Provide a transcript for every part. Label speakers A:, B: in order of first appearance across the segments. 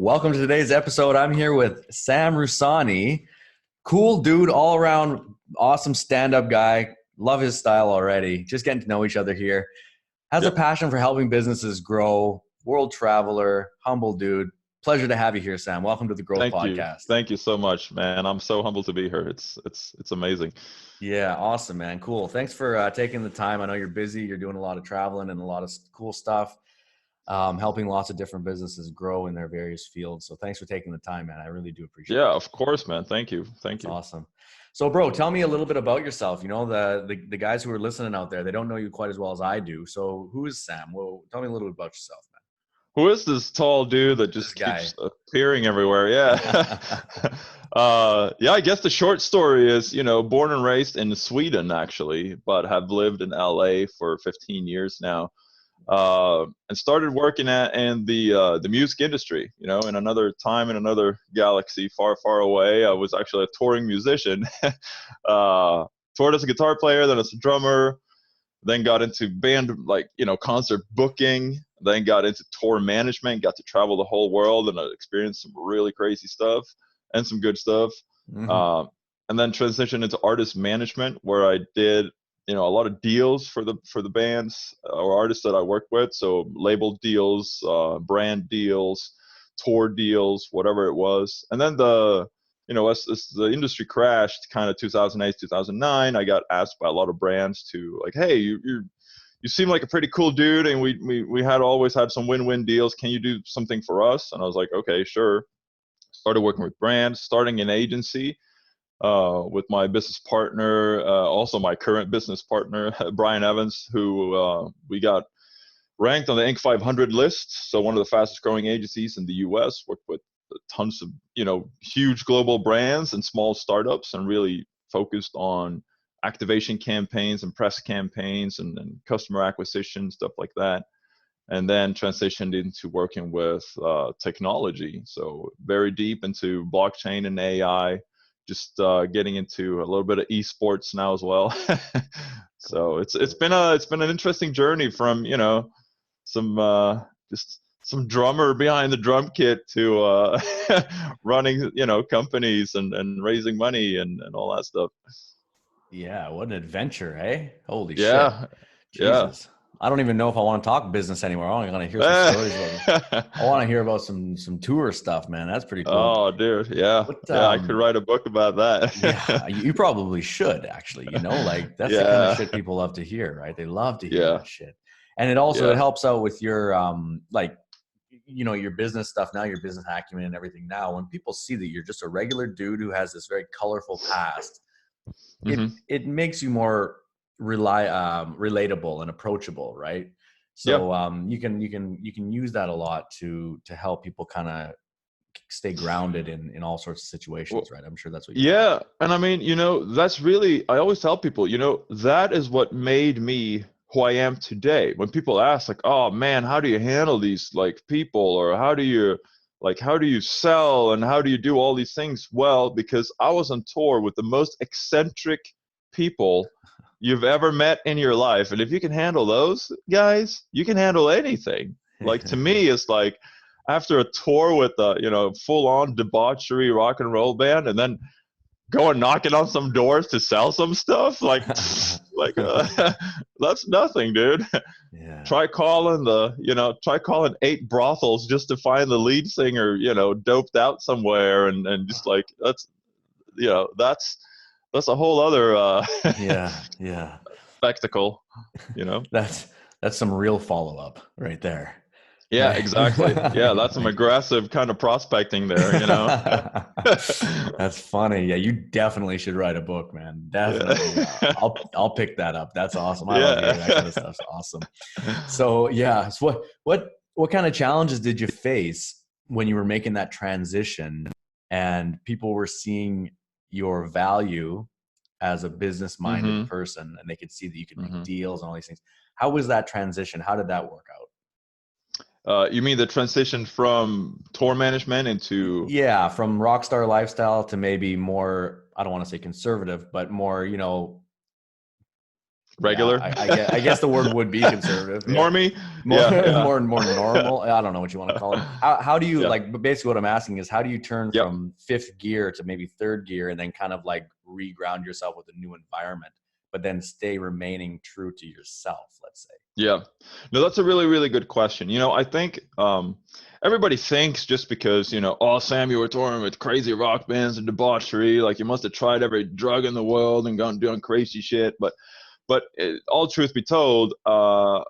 A: Welcome to today's episode. I'm here with Sam Rusani. Cool dude, all around awesome stand-up guy. Love his style already. Just getting to know each other here. Has a
B: Yep.
A: passion for helping businesses grow. World traveler, humble dude. Pleasure to have you here, Sam. Welcome to the Growth
B: Thank you.
A: Podcast.
B: Thank you so much, man. I'm so humbled to be here. It's amazing.
A: Yeah, awesome, man. Cool. Thanks for taking the time. I know you're busy. You're doing a lot of traveling and a lot of cool stuff, helping lots of different businesses grow in their various fields. So thanks for taking the time, man. I really do appreciate it.
B: Yeah, of course, man. Thank you. Thank
A: That's
B: you.
A: awesome. So, bro, tell me a little bit about yourself. You know, the guys who are listening out there, they don't know you quite as well as I do. So, who is Sam? Well, tell me a little bit about yourself,
B: Who is this tall dude that
A: This
B: just
A: guy.
B: keeps appearing everywhere? Yeah.
A: man.
B: Yeah, I guess the short story is, born and raised in Sweden actually, but have lived in LA for 15 years now. And started working in the music industry. In another time, in another galaxy, far, far away. I was actually a touring musician. Toured as a guitar player, then as a drummer, then got into band, concert booking, then got into tour management, got to travel the whole world, and I experienced some really crazy stuff and some good stuff.
A: Mhm.
B: And then transitioned into artist management, where I did a lot of deals for the bands or artists that I work with. So label deals, brand deals, tour deals, whatever it was. And then as the industry crashed, kind of 2008, 2009, I got asked by a lot of brands to hey, you seem like a pretty cool dude, and we had always had some win-win deals. Can you do something for us? And I was like, okay, sure. Started working with brands, starting an agency with my business partner, also my current business partner, Brian Evans, who we got ranked on the Inc. 500 list. So one of the fastest growing agencies in the US, worked with tons of, huge global brands and small startups, and really focused on activation campaigns and press campaigns and customer acquisition, stuff like that. And then transitioned into working with technology. So very deep into blockchain and AI, just getting into a little bit of esports now as well. So it's been an interesting journey from some just some drummer behind the drum kit to running companies and raising money and all that stuff.
A: Yeah, what an adventure, eh? Holy shit.
B: Yeah, yeah.
A: Jesus. I don't even know if I want to talk business anymore. I want to hear some stories about it. I want to hear about some tour stuff, man. That's pretty cool.
B: Oh, dude, yeah,
A: What
B: yeah. I could write a book about
A: Yeah,
B: that.
A: you probably should actually, like that's the kind of
B: Yeah,
A: shit people love to hear, right? They love to hear
B: yeah,
A: that shit. And it
B: yeah.
A: helps out with your your business stuff now, your business acumen and everything now. When people see that you're just a regular dude who has this very colorful past,
B: Hmm.
A: it makes you more relatable and approachable, right?
B: Yeah,
A: So you can use that a lot to help people kind of stay grounded in all sorts of situations,
B: well,
A: right? I'm sure that's what you find.
B: yeah. And I mean, that's really, I always tell people, that is what made me who I am today. When people ask, like, oh man, how do you handle these people, or how do you sell, and how do you do all these things? Well, because I was on tour with the most eccentric people you've ever met in your life. And if you can handle those guys, you can handle anything. Like, to me, it's like after a tour with a full on debauchery rock and roll band, and then going knocking on some doors to sell some stuff, that's nothing, dude.
A: Yeah.
B: Try calling 8 brothels just to find the lead singer doped out somewhere, and just that's a whole other
A: Yeah. Yeah.
B: spectacle you know
A: That's some real follow-up right there.
B: Yeah,
A: Right.
B: exactly. Yeah, that's some
A: Like,
B: aggressive kind of prospecting there.
A: that's funny. Yeah, you definitely should write a book, man. Definitely.
B: Yeah.
A: I'll pick that up. That's awesome. I love hearing that kind of
B: Yeah.
A: stuff. It's awesome. So yeah, so what kind of challenges did you face when you were making that transition and people were seeing your value as a business-minded
B: Hmm.
A: person and they could see that you could make
B: Hmm.
A: deals and all these things? How was that transition? How did that work out?
B: You mean the transition from tour management into?
A: Yeah, from rock star lifestyle to maybe more, I don't want to say conservative, but more, Yeah,
B: regular,
A: I guess the word would be conservative. Yeah.
B: normie.
A: More,
B: Yeah, yeah,
A: more normal. I don't know what you want to call it. How do you
B: yeah,
A: like, but basically what I'm asking is how do you turn
B: yep.
A: from fifth gear to maybe third gear and then kind of like reground yourself with a new environment, but then stay remaining true to yourself, let's say?
B: Yeah. No, that's a really, really good question. I think everybody thinks just because, oh, Sam, you were touring with crazy rock bands and debauchery, like you must have tried every drug in the world and gone doing crazy shit. But all truth be told, I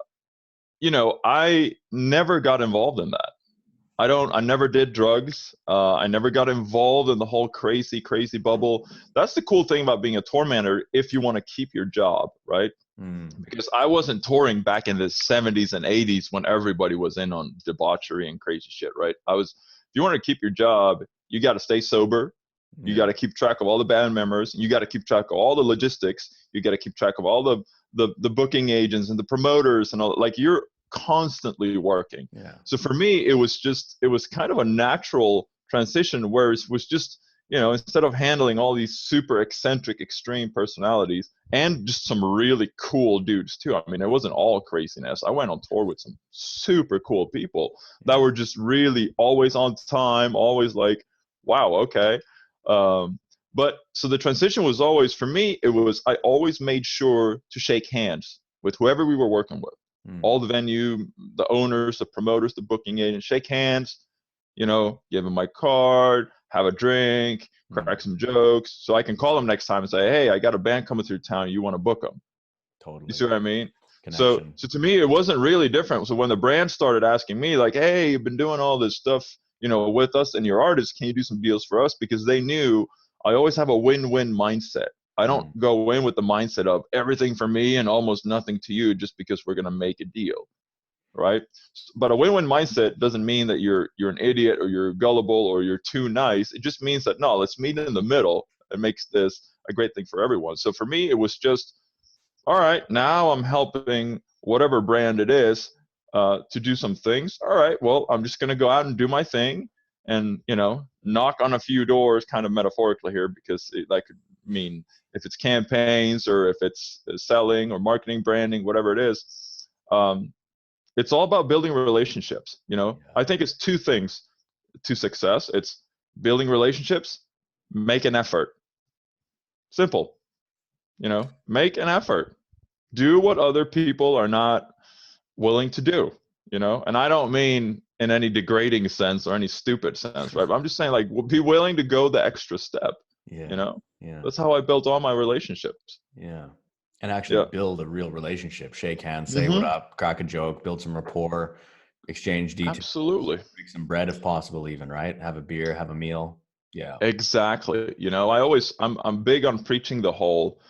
B: never got involved in that. I never did drugs. I never got involved in the whole crazy, crazy bubble. That's the cool thing about being a tour manager if you want to keep your job, right? Because I wasn't touring back in the 70s and 80s when everybody was in on debauchery and crazy shit, right? If you want to keep your job, you got to stay sober. You got to keep track of all the band members. You got to keep track of all the logistics. You got to keep track of all the booking agents and the promoters and all. Like you're constantly working.
A: Yeah.
B: So for me, it was kind of a natural transition where it was just, instead of handling all these super eccentric, extreme personalities and just some really cool dudes too. I mean, it wasn't all craziness. I went on tour with some super cool people that were just really always on time, always like, wow, okay. But so the transition was always, for me, I always made sure to shake hands with whoever we were working with. All the venue, the owners, the promoters, the booking agent, shake hands, give them my card, have a drink, crack some jokes, so I can call them next time and say, hey, I got a band coming through town. You want to book them?
A: Totally.
B: You see what I mean?
A: Connection.
B: So to me, it wasn't really different. So when the brand started asking me like, hey, you've been doing all this stuff, with us and your artists, can you do some deals for us? Because they knew I always have a win-win mindset. I don't go in with the mindset of everything for me and almost nothing to you just because we're going to make a deal, right? But a win-win mindset doesn't mean that you're an idiot or you're gullible or you're too nice. It just means that, no, let's meet in the middle. It makes this a great thing for everyone. So for me, it was just, all right, now I'm helping whatever brand it is to do some things. All right, well, I'm just going to go out and do my thing and, knock on a few doors, kind of metaphorically here, because that could mean if it's campaigns or if it's selling or marketing, branding, whatever it is. It's all about building relationships. I think it's two things to success. It's building relationships, make an effort. Simple. Make an effort. Do what other people are not willing to do, and I don't mean in any degrading sense or any stupid sense, right? I'm just saying, like, be willing to go the extra step.
A: Yeah.
B: That's how I built all my relationships.
A: Yeah. And actually build a real relationship. Shake hands, say what up, crack a joke, build some rapport, exchange details.
B: Absolutely.
A: Make some bread if possible, even, right? Have a beer, have a meal. Yeah.
B: Exactly. I'm big on preaching the whole,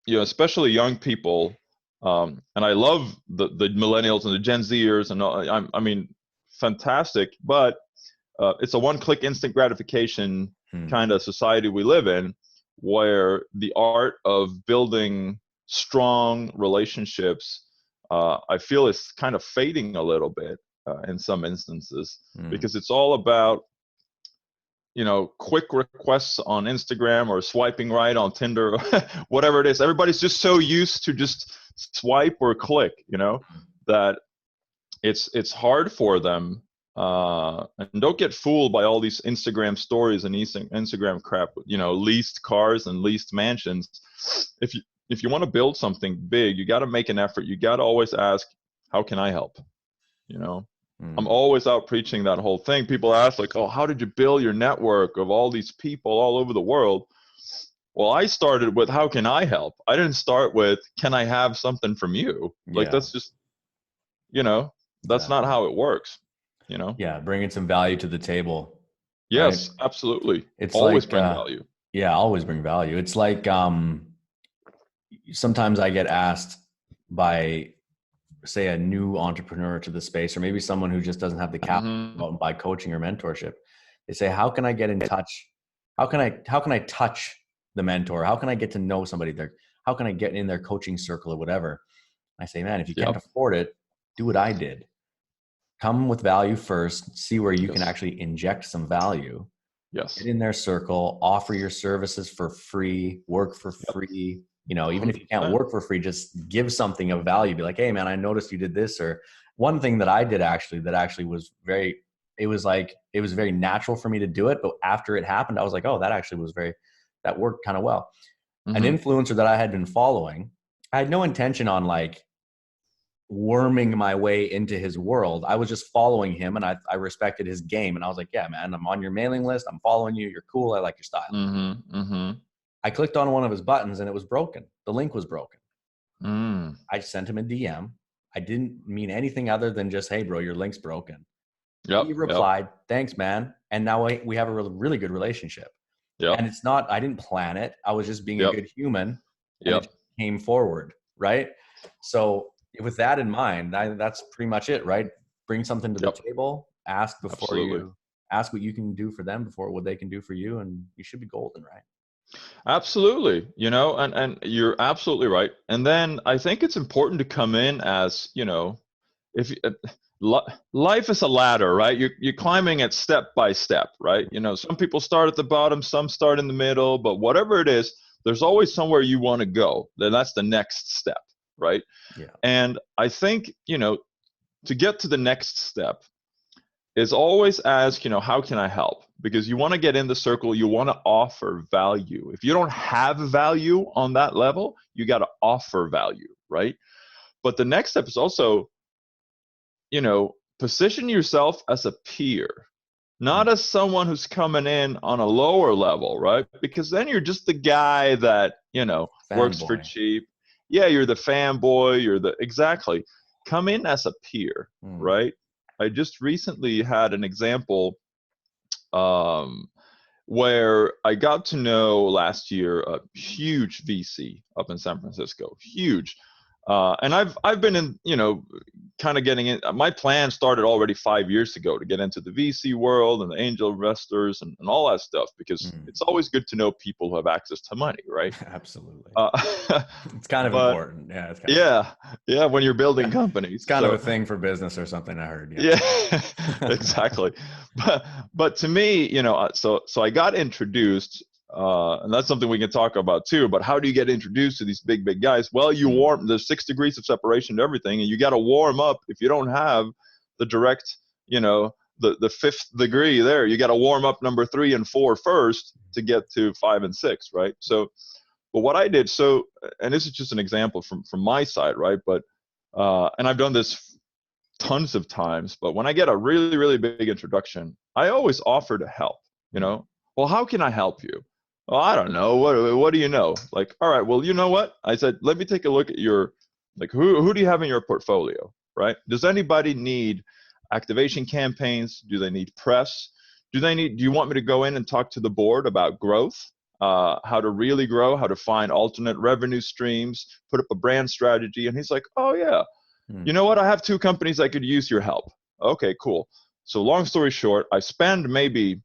B: especially young people. And I love the millennials and the Gen Zers and I mean, fantastic, but it's a one-click instant gratification kind of society we live in, where the art of building strong relationships, I feel, is kind of fading a little bit in some instances, because it's all about, quick requests on Instagram or swiping right on Tinder, whatever it is. Everybody's just so used to just swipe or click, that it's hard for them. And don't get fooled by all these Instagram stories and Instagram crap, leased cars and leased mansions. If you want to build something big, you got to make an effort. You got to always ask, how can I help? I'm always out preaching that whole thing. People ask like, oh, how did you build your network of all these people all over the world? Well, I started with, how can I help? I didn't start with, can I have something from you? Like, that's just, that's not how it works,
A: Yeah. Bringing some value to the table.
B: Yes,
A: right?
B: Absolutely.
A: It's
B: always
A: like,
B: bring value.
A: Yeah, always bring value. It's like, sometimes I get asked by, say, a new entrepreneur to the space, or maybe someone who just doesn't have the capital to go out and buy coaching or mentorship. They say, how can I get in touch? How can I touch the mentor? How can I get to know somebody there? How can I get in their coaching circle or whatever? I say, man, if you can't afford it, do what I did. Come with value first, see where you can actually inject some value.
B: Yes.
A: Get in their circle, offer your services for free, work for free, even if you can't
B: 100%.
A: work for free, just give something of value. Be like, hey man, I noticed you did this. Or one thing that I did that was it was very natural for me to do it. But after it happened, I was like, oh, that worked kind of well. An
B: Mm-hmm.
A: influencer that I had been following, I had no intention on like worming my way into his world. I was just following him, and I respected his game. And I was like, yeah, man, I'm on your mailing list. I'm following you. You're cool. I like your style.
B: Mm-hmm. Mm-hmm.
A: I clicked on one of his buttons and it was broken. The link was broken.
B: Mm.
A: I sent him a DM. I didn't mean anything other than just, hey, bro, your link's broken.
B: Yep.
A: He
B: Yep.
A: replied, thanks, man. And now we have a really good relationship.
B: Yep.
A: And I didn't plan it. I was just being a
B: Yep.
A: good human, and it
B: Yep.
A: just came forward. Right. So with that in mind, that's pretty much it. Right. Bring something to the
B: Yep.
A: table, ask
B: Absolutely.
A: ask what you can do for them before what they can do for you. And you should be golden. Right.
B: Absolutely. And you're absolutely right. And then I think it's important to come in as, if life is a ladder, right? You're climbing it step by step, right? Some people start at the bottom, some start in the middle, but whatever it is, there's always somewhere you want to go. Then that's the next step, right?
A: Yeah.
B: And I think, to get to the next step is always ask, how can I help? Because you want to get in the circle, you want to offer value. If you don't have value on that level, you got to offer value, right? But the next step is also, position yourself as a peer, not as someone who's coming in on a lower level, right? Because then you're just the guy that, works for
A: Fanboy.
B: cheap. Yeah, you're the fanboy, exactly. Come in as a peer, right? I just recently had an example where I got to know last year a huge VC up in San Francisco, huge. And I've been in, kind of getting in. My plan started already 5 years ago to get into the VC world and the angel investors and all that stuff, because it's always good to know people who have access to money, right?
A: Absolutely.
B: Uh,
A: It's kind of
B: but
A: important. Yeah. It's kind
B: yeah, when you're building
A: of,
B: companies.
A: it's kind of
B: So
A: a thing for business or something, I heard.
B: yeah, exactly. But to me, so I got introduced, and that's something we can talk about too. But how do you get introduced to these big guys? Well, there's 6 degrees of separation to everything, and you got to warm up. If you don't have the direct, the 5th degree there, you got to warm up number 3 and 4 first to get to 5 and 6, right? So, but what I did, and this is just an example from my side, right? But and I've done this tons of times, but when I get a really, really big introduction, I always offer to help, Well, how can I help you? Well, I don't know. What do you know? Like, all right, well, you know what? I said, let me take a look at who do you have in your portfolio, right? Does anybody need activation campaigns? Do they need press? Do you want me to go in and talk to the board about growth? How to really grow, how to find alternate revenue streams, put up a brand strategy? And he's like, oh yeah. You know what? I have 2 companies that could use your help. Okay, cool. So long story short, I spend maybe,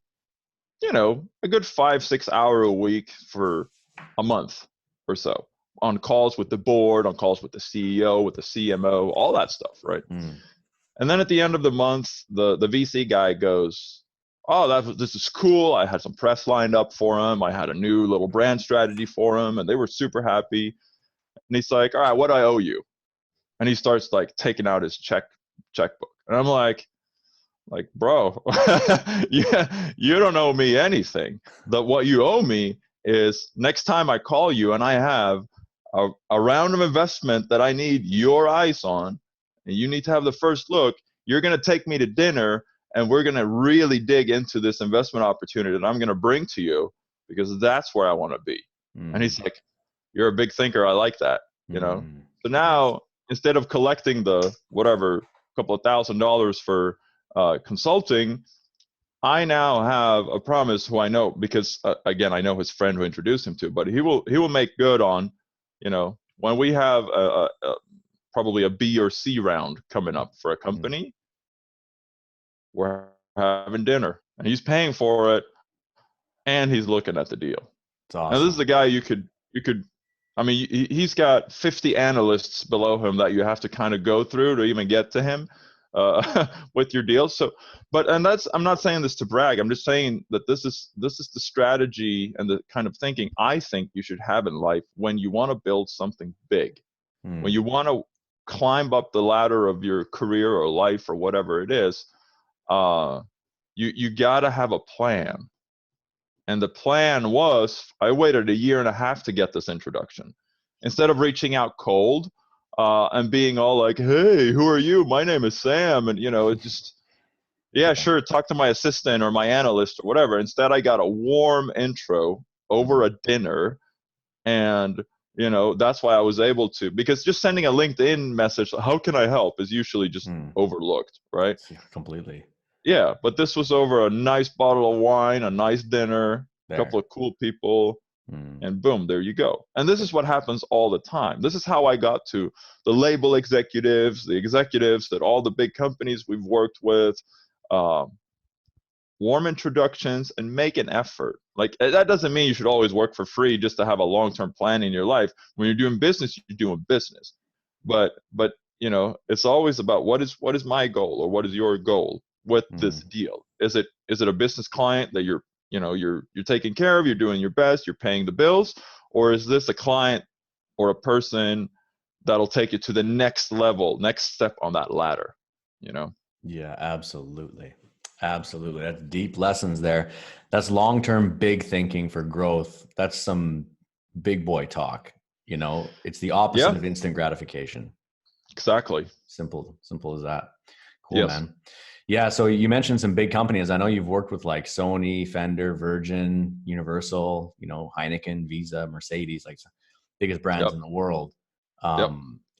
B: a good 5-6 hour a week for a month or so on calls with the board, on calls with the CEO, with the CMO, all that stuff, right? And then at the end of the month, the VC guy goes, oh, this is cool. I had some press lined up for him. I had a new little brand strategy for him, and they were super happy. And he's like, all right, what do I owe you? And he starts like taking out his checkbook. And I'm like, bro, you don't owe me anything. What you owe me is next time I call you and I have a round of investment that I need your eyes on, and you need to have the first look, you're going to take me to dinner and we're going to really dig into this investment opportunity that I'm going to bring to you, because that's where I want to be. And he's like, you're a big thinker. I like that, So now, instead of collecting the whatever couple of $1,000 for consulting, I now have a promise who I know, because again, I know his friend who introduced him to, but he will make good on, when we have probably a B or C round coming up for a company, we're having dinner and he's paying for it and he's looking at the deal.
A: It's awesome.
B: Now this is the guy you could, I mean, he's got 50 analysts below him that you have to kind of go through to even get to him. with your deals. So, and I'm not saying this to brag. I'm just saying that this is the strategy and the kind of thinking I think you should have in life when you want to build something big, when you want to climb up the ladder of your career or life or whatever it is. You got to have a plan. And the plan was, I waited 1.5 years to get this introduction. Instead of reaching out cold and being all like, hey, who are you? My name is Sam. And, it just, yeah, sure, talk to my assistant or my analyst or whatever. Instead, I got a warm intro over a dinner. And, that's why I was able to, because just sending a LinkedIn message, how can I help, is usually just overlooked, right?
A: Completely.
B: Yeah, but this was over a nice bottle of wine, a nice dinner, a couple of cool people, and boom, there you go. And this is what happens all the time. This is how I got to the label executives, the executives at all the big companies we've worked with. Warm introductions and make an effort. Like, that doesn't mean you should always work for free just to have a long-term plan in your life. When you're doing business, you're doing business. But it's always about what is my goal, or what is your goal with this deal? Is it a business client that you're taking care of, you're doing your best, you're paying the bills, or is this a client or a person that'll take you to the next level, next step on that ladder?
A: Yeah, absolutely. Absolutely. That's deep lessons there. That's long-term big thinking for growth. That's some big boy talk. It's the opposite of instant gratification.
B: Exactly.
A: Simple as that. Cool,
B: yes.
A: Man. Yeah. So you mentioned some big companies. I know you've worked with like Sony, Fender, Virgin, Universal, Heineken, Visa, Mercedes, like biggest brands in the world.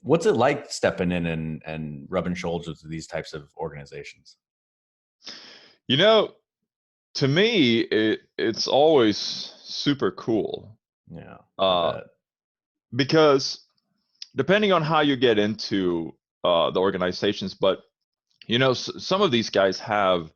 A: What's it like stepping in and rubbing shoulders with these types of organizations?
B: To me, it's always super cool.
A: Yeah.
B: Because depending on how you get into the organizations, but some of these guys have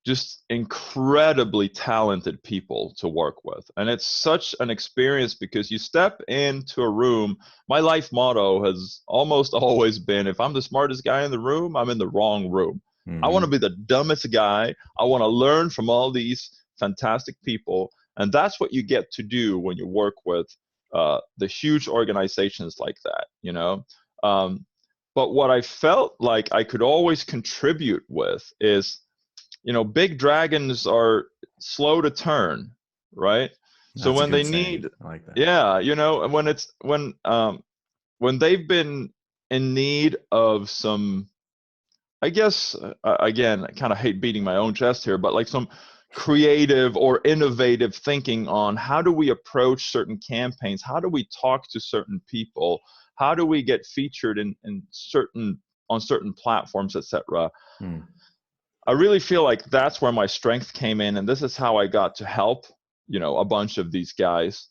B: just incredibly talented people to work with, and it's such an experience because you step into a room. My life motto has almost always been, if I'm the smartest guy in the room, I'm in the wrong room. I want to be the dumbest guy. I want to learn from all these fantastic people, and that's what you get to do when you work with the huge organizations like that. But what I felt like I could always contribute with is, big dragons are slow to turn, right? So when they need,
A: I like that.
B: Yeah, when they've been in need of some, I guess, again, I kind of hate beating my own chest here, but like some creative or innovative thinking on how do we approach certain campaigns? How do we talk to certain people? How do we get featured on certain platforms, etc.? I really feel like that's where my strength came in, and this is how I got to help, a bunch of these guys,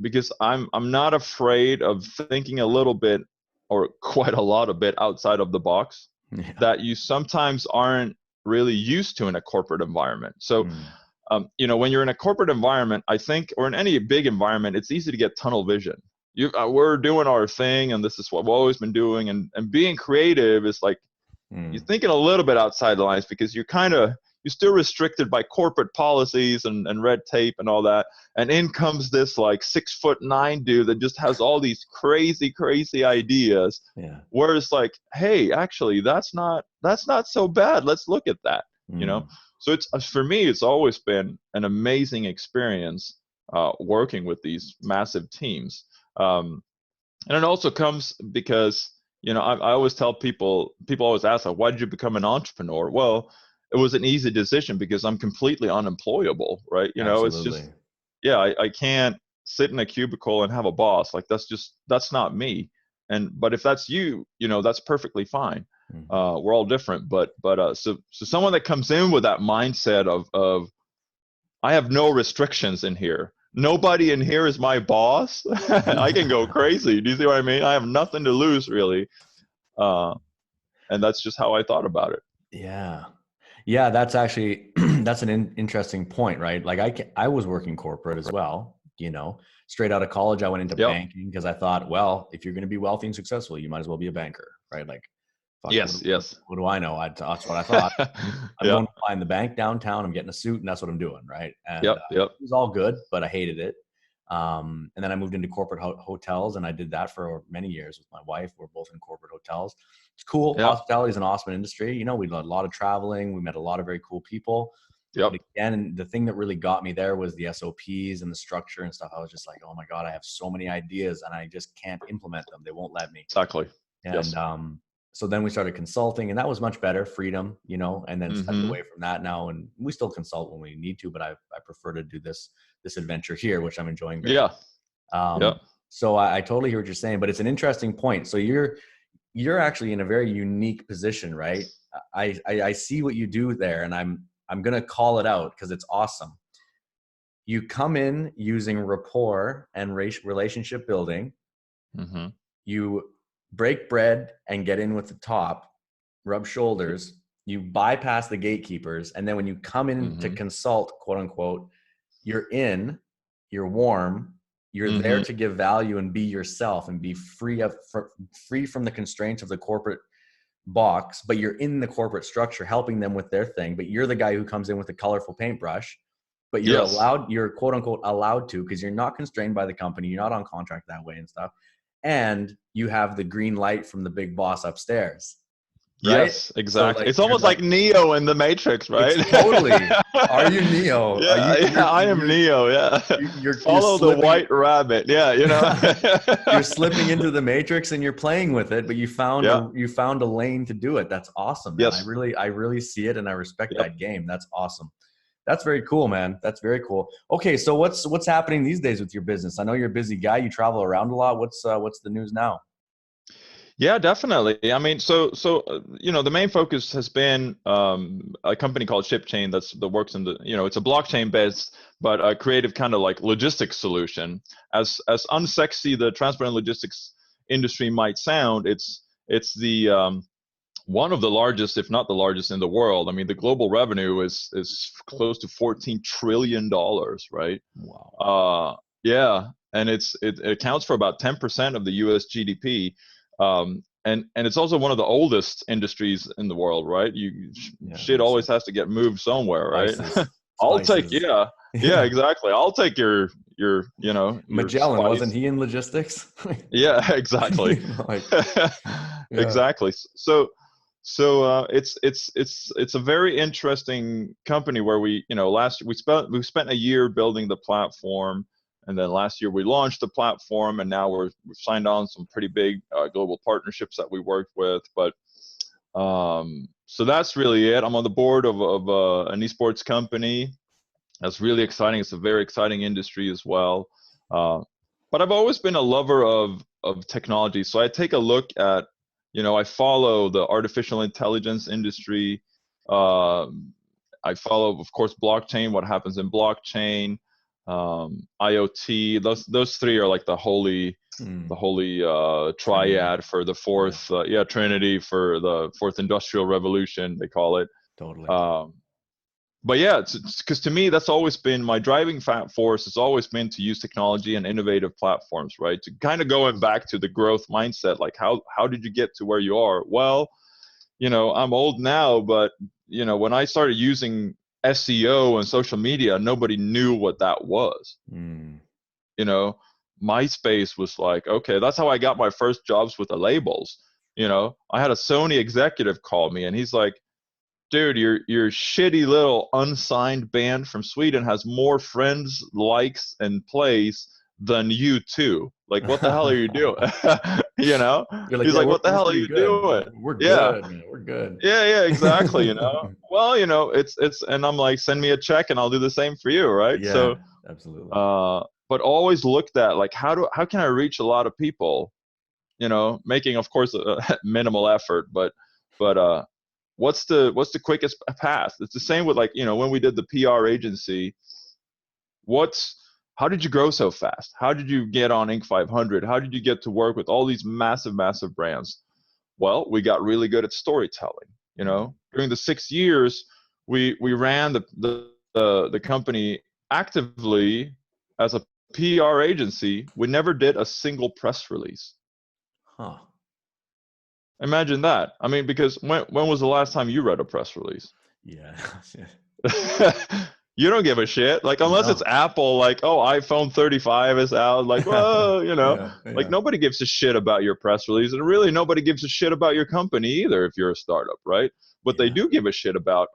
B: because I'm not afraid of thinking a little bit, or quite a lot of bit, outside of the box that you sometimes aren't really used to in a corporate environment. So, when you're in a corporate environment, I think, or in any big environment, it's easy to get tunnel vision. We're doing our thing, and this is what we've always been doing, and being creative is like, you're thinking a little bit outside the lines because you're still restricted by corporate policies and red tape and all that. And in comes this like 6'9" dude that just has all these crazy ideas.
A: Yeah.
B: Where it's like, hey, actually, that's not so bad. Let's look at that. So it's, for me, it's always been an amazing experience working with these massive teams. And it also comes because, I always tell people always ask, like, why did you become an entrepreneur? Well, it was an easy decision because I'm completely unemployable, right?
A: Absolutely.
B: It's just, yeah, I can't sit in a cubicle and have a boss. Like, that's not me. But if that's you, that's perfectly fine. We're all different, but so someone that comes in with that mindset of I have no restrictions in here. Nobody in here is my boss. I can go crazy. Do you see what I mean? I have nothing to lose, really. And that's just how I thought about it.
A: Yeah. Yeah, that's actually, that's an interesting point, right? Like I was working corporate as well, straight out of college, I went into banking because I thought, well, if you're going to be wealthy and successful, you might as well be a banker, right? Like Fuck,
B: Yes, yes.
A: what do I know? That's what I thought. I'm
B: Yeah.
A: going to find the bank downtown. I'm getting a suit, and that's what I'm doing, right? And
B: Yep,
A: it
B: yep.
A: was all good, but I hated it. And then I moved into corporate hotels, and I did that for many years with my wife. We're both in corporate hotels. It's cool.
B: Yep,
A: Hospitality is an awesome industry. You know, we did a lot of traveling. We met a lot of very cool people.
B: yep.
A: But again, the thing that really got me there was the SOPs and the structure and stuff. I was just like, oh my God, I have so many ideas and I just can't implement them. They won't let me.
B: Exactly.
A: And
B: Yes.
A: so then we started consulting, and that was much better, freedom, you know, and then stepped
B: Mm-hmm.
A: away from that now. And we still consult when we need to, but I prefer to do this adventure here, which I'm enjoying very much.
B: Yeah. Yeah.
A: So I totally hear what you're saying, but it's an interesting point. So you're actually in a very unique position, right? I see what you do there, and I'm going to call it out because it's awesome. You come in using rapport and relationship building.
B: Mm-hmm.
A: You break bread and get in with the top, rub shoulders. You bypass the gatekeepers. And then when you come in to
B: Mm-hmm.
A: consult, quote unquote, you're in, you're warm, you're there
B: Mm-hmm.
A: to give value and be yourself and be free from the constraints of the corporate box, but you're in the corporate structure helping them with their thing. But you're the guy who comes in with a colorful paintbrush, but
B: Yes.
A: you're quote unquote allowed to, because you're not constrained by the company. You're not on contract that way and stuff. And you have the green light from the big boss upstairs, right?
B: Yes,
A: So
B: exactly.
A: like,
B: It's
A: you're
B: almost
A: like,
B: like Neo in the Matrix, right?
A: it's totally, are you Neo? Are
B: Yeah, yeah, I am Neo, yeah.
A: You're
B: Follow the
A: slipping,
B: white rabbit. Yeah, you know.
A: you're slipping into the matrix and you're playing with it, but you found
B: Yeah.
A: a lane to do it. That's awesome, man.
B: Yes.
A: I really see it, and I respect
B: Yep.
A: that game. That's awesome. That's very cool, man. That's very cool. Okay, so what's happening these days with your business? I know you're a busy guy. You travel around a lot. What's the news now?
B: Yeah, definitely. I mean, you know, the main focus has been a company called ShipChain that works in the, you know, it's a blockchain based but a creative kind of like logistics solution. As unsexy the transport and logistics industry might sound, it's the one of the largest, if not the largest in the world. I mean, the global revenue is close to $14 trillion, right?
A: Wow.
B: Yeah, and it accounts for about 10% of the U.S. GDP, and it's also one of the oldest industries in the world, right?
A: Yeah,
B: Shit always has to get moved somewhere, right?
A: spices.
B: I'll take
A: Spices.
B: yeah, exactly. I'll take your you know your
A: Magellan, wasn't
B: spice.
A: he in logistics?
B: Yeah, exactly.
A: Like, yeah.
B: Exactly. It's a very interesting company where we, you know, we spent a year building the platform, and then last year we launched the platform, and now we've signed on some pretty big global partnerships that we worked with. But so that's really it. I'm on the board of an esports company. That's really exciting. It's a very exciting industry as well. But I've always been a lover of technology. So I take a look at, you know, I follow the artificial intelligence industry. I follow, of course, blockchain, what happens in blockchain, IoT. Those three are like the holy
A: Trinity.
B: triad for the fourth, Trinity for the fourth industrial revolution, they call it.
A: Totally.
B: But yeah, it's because to me that's always been my driving force. Has always been to use technology and innovative platforms, right? To kind of going back to the growth mindset, like how did you get to where you are? Well, you know, I'm old now, but you know, when I started using SEO and social media, nobody knew what that was. You know, MySpace was like, okay, that's how I got my first jobs with the labels. You know, I had a Sony executive call me, and he's like, dude, your shitty little unsigned band from Sweden has more friends, likes, and plays than you two. Like, what the hell are you doing? You know?
A: You're like,
B: He's
A: yeah,
B: like, what the
A: we're
B: hell are
A: pretty
B: you
A: good.
B: doing?
A: We're
B: Yeah.
A: good, man. We're good.
B: Yeah, exactly. You know? Well, you know, it's and I'm like, send me a check and I'll do the same for you, right?
A: Yeah,
B: So
A: absolutely.
B: but always looked at like how can I reach a lot of people, you know, making of course a minimal effort, but what's the quickest path? It's the same with, like, you know, when we did the PR agency, how did you grow so fast? How did you get on Inc. 500? How did you get to work with all these massive brands? Well, we got really good at storytelling. You know, during the 6 years we ran the company actively as a PR agency. We never did a single press release.
A: Huh.
B: Imagine that. I mean, because when was the last time you read a press release?
A: Yeah.
B: You don't give a shit. Like, unless it's
A: No.
B: Apple, like, oh, iPhone 35 is out. Like, well,
A: Yeah.
B: like
A: Yeah.
B: nobody gives a shit about your press release. And really, nobody gives a shit about your company either if you're a startup, right? What they
A: Yeah.
B: do give a shit about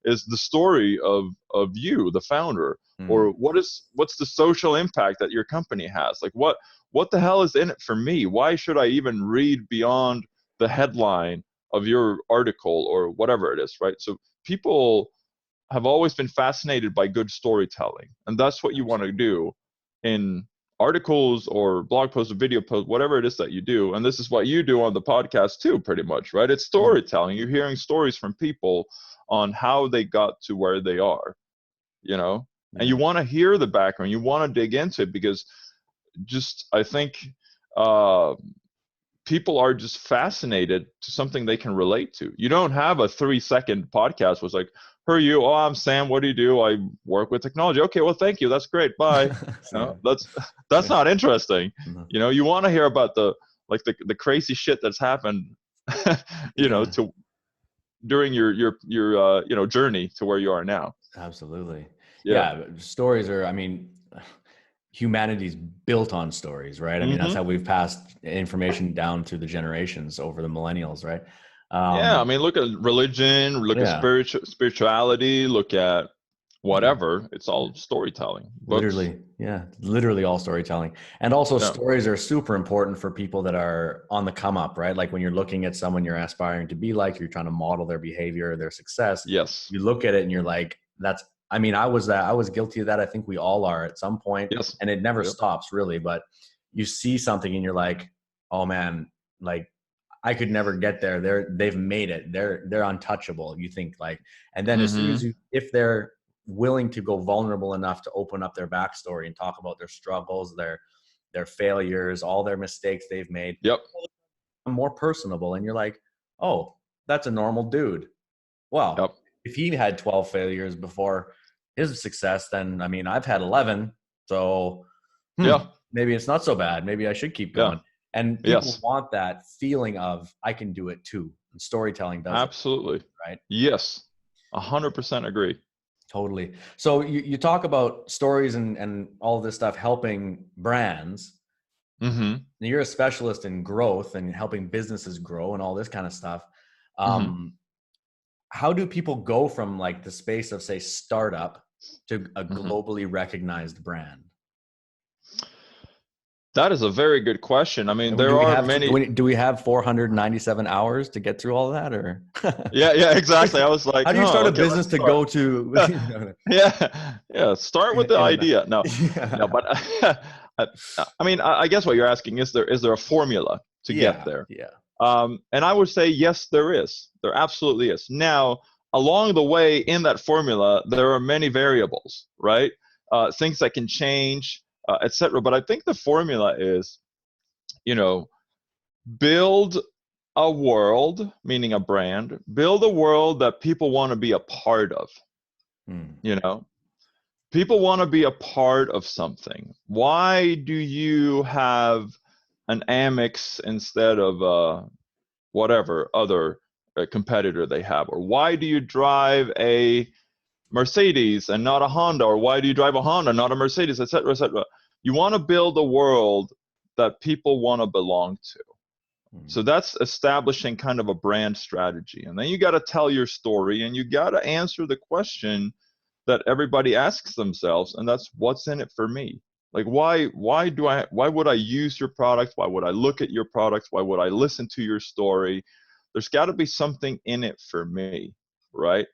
B: is the story of you, the founder,
A: Mm.
B: or what's the social impact that your company has? Like, what the hell is in it for me? Why should I even read beyond the headline of your article or whatever it is, right? So people have always been fascinated by good storytelling, and that's what you want to
A: Absolutely.
B: do in articles or blog posts or video posts, whatever it is that you do. And this is what you do on the podcast too, pretty much, right? It's
A: Mm.
B: storytelling. You're hearing stories from people on how they got to where they are, you know, and you
A: Yeah.
B: want to hear the background. You want to dig into it because just I think uh, people are just fascinated to something they can relate to. You don't have a 3-second podcast was like, who are you? Oh, I'm Sam. What do you do? I work with technology. Okay, well, thank you. That's great. Bye.
A: Yeah.
B: That's not interesting.
A: No.
B: You want to hear about the crazy shit that's happened,
A: Yeah.
B: to during your journey to where you are now.
A: Absolutely.
B: Yeah.
A: Yeah. Stories are, I mean, humanity's built on stories, right? I mean, that's
B: Hmm.
A: how we've passed information down through the generations over the millennials, right?
B: Yeah. I
A: Um,
B: mean, look at religion, look at
A: yeah.
B: spirituality, look at
A: Yeah.
B: whatever. It's all storytelling. Books.
A: Literally. Yeah. Literally all storytelling. And also
B: Yeah.
A: stories are super important for people that are on the come up, right? Like when you're looking at someone you're aspiring to be like, you're trying to model their behavior, their success,
B: Yes.
A: you look at it and you're like, that's, I mean, I was guilty of that. I think we all are at some point,
B: Yes.
A: and it never
B: Yep.
A: stops really, but you see something and you're like, oh man, like I could never get there. They've made it. They're untouchable. You think like, and then as soon as
B: Mm-hmm.
A: you, if they're willing to go vulnerable enough to open up their backstory and talk about their struggles, their failures, all their mistakes they've made,
B: Yep.
A: more personable. And you're like, oh, that's a normal dude. Well,
B: Yep.
A: if he had 12 failures before his success, then I mean, I've had 11. So
B: Yeah.
A: maybe it's not so bad. Maybe I should keep
B: Yeah.
A: going. And people
B: Yes.
A: want that feeling of I can do it too. And storytelling does it,
B: Absolutely.
A: right?
B: Yes. 100% agree.
A: Totally. So you talk about stories and all this stuff helping brands.
B: Mm-hmm.
A: And you're a specialist in growth and helping businesses grow and all this kind of stuff.
B: Mm-hmm.
A: Um, how do people go from like the space of say startup to a
B: Mm-hmm.
A: globally recognized brand?
B: That is a very good question. I mean,
A: And
B: there
A: do we
B: are
A: have
B: many.
A: do we have 497 hours to get through all that, or
B: Yeah. Yeah. Exactly. I was like,
A: how do you start
B: oh,
A: a
B: okay,
A: business
B: let's
A: to
B: start.
A: go to
B: Yeah. Yeah. Start with the
A: in a,
B: idea. No. No.
A: yeah,
B: But I, I mean, I guess what you're asking is there a formula to get
A: yeah,
B: there?
A: yeah.
B: And I would say yes, there is. There absolutely is. Now, along the way in that formula, there are many variables, right? Things that can change, etc. But I think the formula is, you know, build a world, meaning a brand, build a world that people want to be a part of.
A: Hmm.
B: You know, people want to be a part of something. Why do you have an Amex instead of whatever other competitor they have? Or why do you drive a Mercedes and not a Honda? Or why do you drive a Honda, not a Mercedes, etc., etc.? You want to build a world that people want to belong to.
A: Hmm.
B: So that's establishing kind of a brand strategy. And then you got to tell your story and you got to answer the question that everybody asks themselves, and that's what's in it for me. Like why would I use your product? Why would I look at your product? Why would I listen to your story? There's got to be something in it for me, right?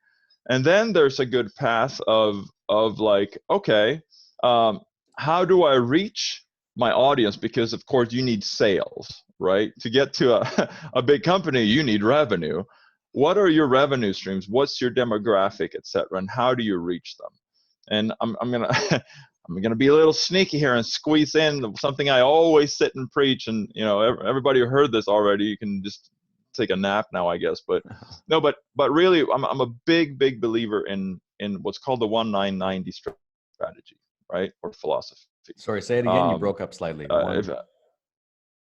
B: And then there's a good path of like, okay, um, how do I reach my audience? Because of course you need sales, right? To get to a big company, you need revenue. What are your revenue streams? What's your demographic, etc., and how do you reach them? And I'm gonna I'm gonna be a little sneaky here and squeeze in something I always sit and preach. And everybody who heard this already, you can just take a nap now, I guess. But no, but really, I'm a big believer in what's called the 1990 strategy, right, or philosophy.
A: Sorry, say it again. You
B: Um,
A: broke up slightly.
B: if,
A: One.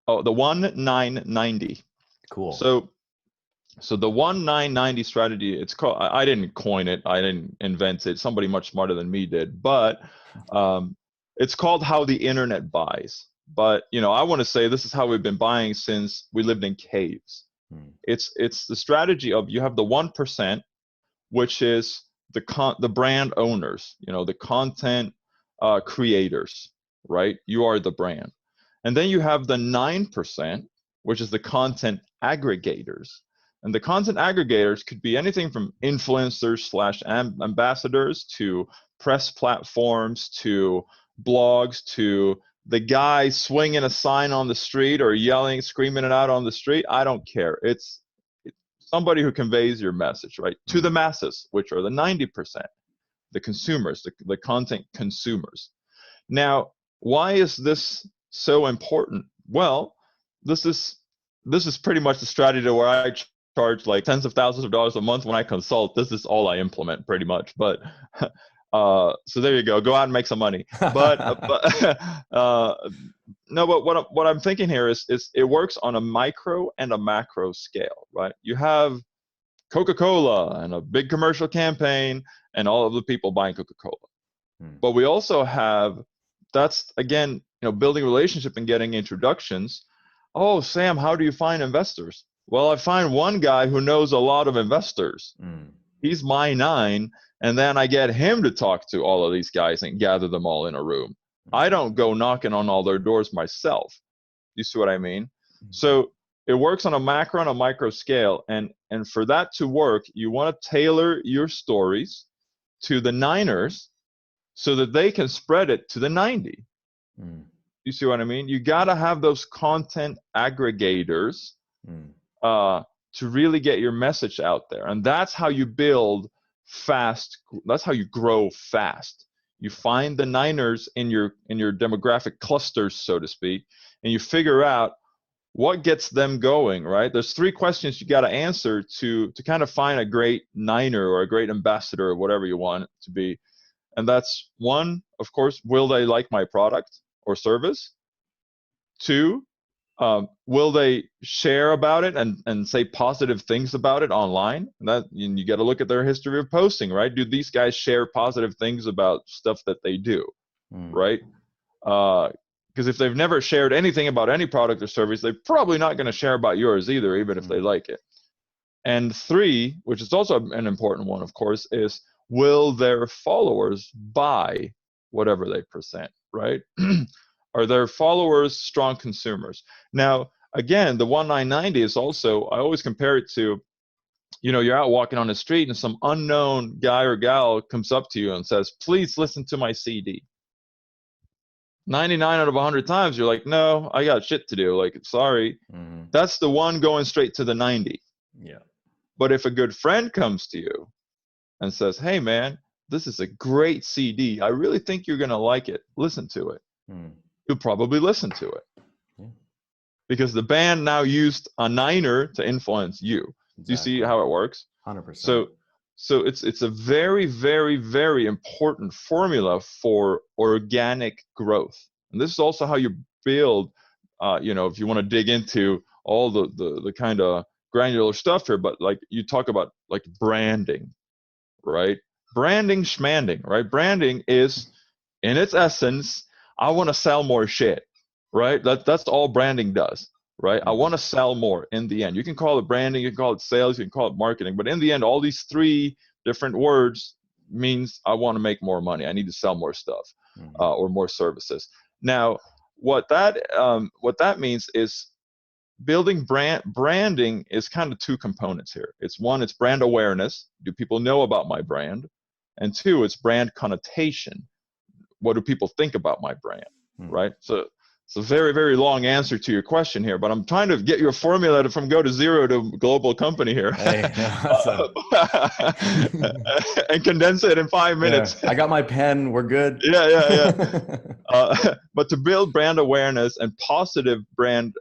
B: oh, the 1990.
A: Cool.
B: So the 1-9-90 strategy, it's called, I didn't coin it, I didn't invent it, somebody much smarter than me did, but it's called how the internet buys. But I want to say this is how we've been buying since we lived in caves. It's the strategy of, you have the 1%, which is the brand owners, the content creators, right? You are the brand. And then you have the 9%, which is the content aggregators. And the content aggregators could be anything from influencers / ambassadors to press platforms to blogs to the guy swinging a sign on the street or yelling, screaming it out on the street. I don't care. It's somebody who conveys your message, right? To the masses, which are the 90%, the consumers, the content consumers. Now, why is this so important? Well, this is pretty much the strategy where I charge like tens of thousands of dollars a month when I consult. This is all I implement pretty much. But so there you go. Go out and make some money. But no. But what I'm thinking here is it works on a micro and a macro scale, right? You have Coca-Cola and a big commercial campaign and all of the people buying Coca-Cola. But we also have, that's again, building a relationship and getting introductions. Oh, Sam, how do you find investors? Well, I find one guy who knows a lot of investors. He's my 9, and then I get him to talk to all of these guys and gather them all in a room. I don't go knocking on all their doors myself. You see what I mean? So it works on a macro and a micro scale, and for that to work, you want to tailor your stories to the 9ers so that they can spread it to the 90. You see what I mean? You got to have those content aggregators to really get your message out there. And that's how you build fast. That's how you grow fast. You find the 9ers in your demographic clusters, so to speak, and you figure out what gets them going, right? There's 3 questions you got to answer to kind of find a great 9er or a great ambassador or whatever you want it to be. And that's 1, of course, will they like my product or service? 2, will they share about it and say positive things about it online? And that you got to look at their history of posting, right? Do these guys share positive things about stuff that they do, right? Because if they've never shared anything about any product or service, they're probably not going to share about yours either, even if they like it. And 3, which is also an important one, of course, is will their followers buy whatever they present, right? Are their followers strong consumers? Now, again, the 1-9-90 is also, I always compare it to, you're out walking on the street and some unknown guy or gal comes up to you and says, please listen to my CD. 99 out of 100 times, you're like, no, I got shit to do. Like, sorry. That's the one going straight to the 90.
A: Yeah.
B: But if a good friend comes to you and says, hey, man, this is a great CD. I really think you're going to like it. Listen to it. You'll probably listen to it. Because the band now used a 9er to influence you. Exactly. Do you see how it works?
A: 100%.
B: So it's a very, very, very important formula for organic growth. And this is also how you build, if you want to dig into all the kind of granular stuff here, but like you talk about like branding, right? Branding, schmanding, right? Branding is, in its essence, I want to sell more shit, right? That's all branding does, right? I want to sell more in the end. You can call it branding, you can call it sales, you can call it marketing, but in the end, all these 3 different words means I want to make more money. I need to sell more stuff or more services. Now, what that means is building branding is kind of 2 components here. It's 1, it's brand awareness. Do people know about my brand? And 2, it's brand connotation. What do people think about my brand, right? So it's a very, very long answer to your question here, but I'm trying to get you a formula from go to zero to global company here. Hey, and condense it in 5 minutes.
A: Yeah, I got my pen. We're good.
B: Yeah. But to build brand awareness and positive brand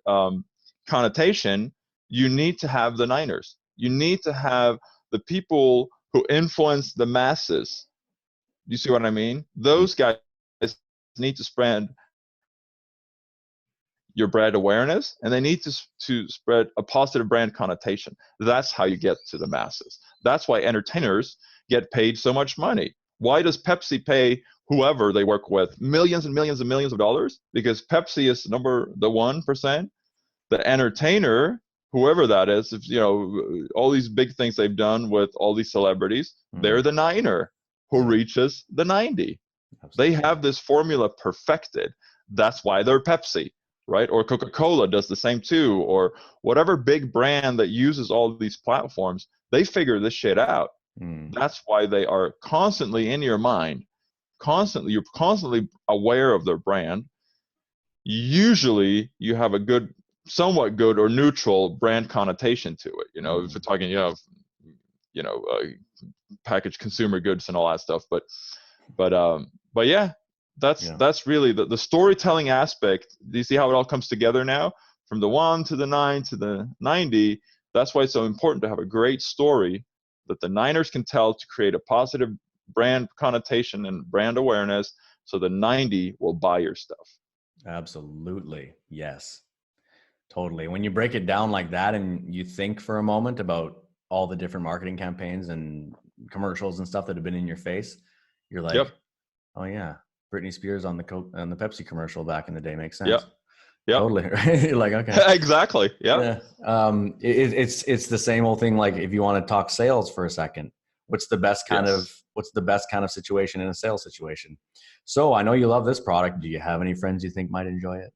B: connotation, you need to have the 9ers. You need to have the people who influence the masses. You see what I mean? Those guys need to spread your brand awareness, and they need to spread a positive brand connotation. That's how you get to the masses. That's why entertainers get paid so much money. Why does Pepsi pay whoever they work with millions and millions and millions of dollars? Because Pepsi is the 1%. The entertainer, whoever that is, if, all these big things they've done with all these celebrities, they're the niner who reaches the 90. Absolutely. They have this formula perfected. That's why they're Pepsi, right? Or Coca-Cola does the same too, or whatever big brand that uses all these platforms, they figure this shit out. That's why they are constantly in your mind, you're constantly aware of their brand. Usually you have a somewhat good or neutral brand connotation to it. If you're talking, packaged consumer goods and all that stuff. But yeah, that's really the storytelling aspect. Do you see how it all comes together now? From the 1 to the 9 to the 90. That's why it's so important to have a great story that the Niners can tell to create a positive brand connotation and brand awareness, so the 90 will buy your stuff.
A: Absolutely. Yes, totally. When you break it down like that and you think for a moment about all the different marketing campaigns and commercials and stuff that have been in your face, you're like, oh yeah, Britney Spears on the Pepsi commercial back in the day makes sense.
B: Yeah.
A: Totally. Right? You're like, okay.
B: Exactly. Yeah.
A: It's the same old thing. Like if you want to talk sales for a second, what's the best kind of situation in a sales situation? So I know you love this product. Do you have any friends you think might enjoy it?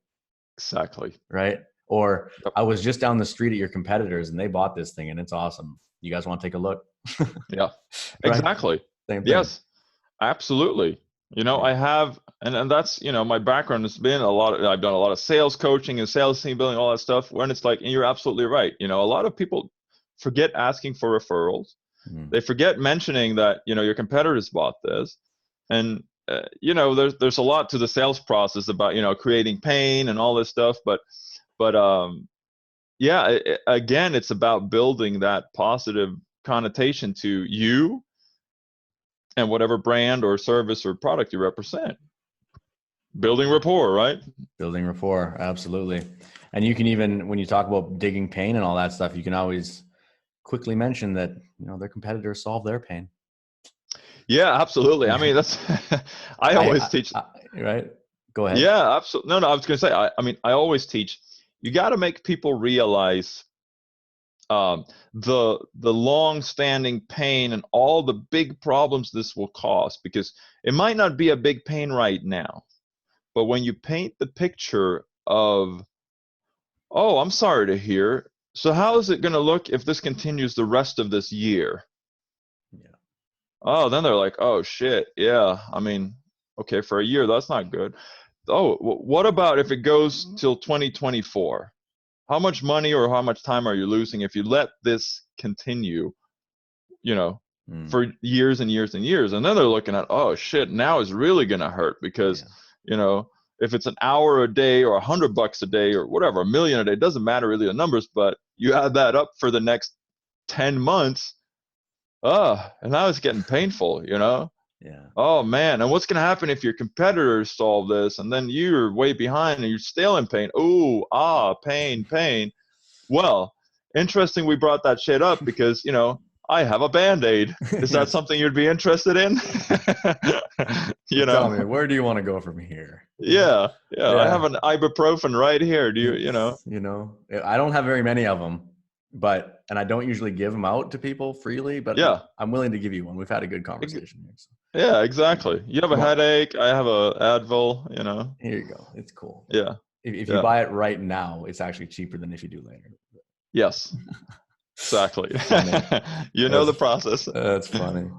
B: Exactly.
A: Right. Or I was just down the street at your competitors and they bought this thing and it's awesome. You guys want to take a look?
B: Yeah,
A: Right?
B: exactly.
A: Same thing.
B: Yes, absolutely. I have, and that's, my background has been I've done a lot of sales coaching and sales team building, all that stuff. When it's like, and you're absolutely right. A lot of people forget asking for referrals. They forget mentioning that, your competitors bought this. And, there's a lot to the sales process about, creating pain and all this stuff. But yeah, again, it's about building that positive connotation to you and whatever brand or service or product you represent. Building rapport, right?
A: Building rapport, absolutely. And you can even, when you talk about digging pain and all that stuff, you can always quickly mention that, their competitors solve their pain.
B: Yeah, absolutely. I mean, that's, I always teach.
A: Right? Go ahead.
B: Yeah, absolutely. No, I was going to say, I always teach, you got to make people realize the long-standing pain and all the big problems this will cause, because it might not be a big pain right now, but when you paint the picture of, oh, I'm sorry to hear, so how is it going to look if this continues the rest of this year?
A: Yeah.
B: Oh, then they're like, oh shit, yeah, I mean, okay, for a year that's not good. Oh, what about if it goes till 2024? How much money or how much time are you losing if you let this continue, for years and years and years? And then they're looking at, oh shit, now it's really going to hurt because, if it's an hour a day or $100 a day or whatever, $1 million a day, it doesn't matter really the numbers, but you add that up for the next 10 months. And now it's getting painful,
A: Yeah.
B: Oh man. And what's going to happen if your competitors solve this and then you're way behind and you're still in pain? Ooh, pain. Well, interesting we brought that shit up because, I have a Band-Aid. Is that something you'd be interested in?
A: Tell me, where do you want to go from here?
B: Yeah. I have an ibuprofen right here. Do
A: I don't have very many of them, and I don't usually give them out to people freely, but
B: yeah,
A: I'm willing to give you one. We've had a good conversation here. So.
B: Yeah, exactly. You have a headache. I have a Advil,
A: Here you go. It's cool.
B: Yeah.
A: If you buy it right now, it's actually cheaper than if you do later.
B: Yes. Exactly. The process.
A: That's funny.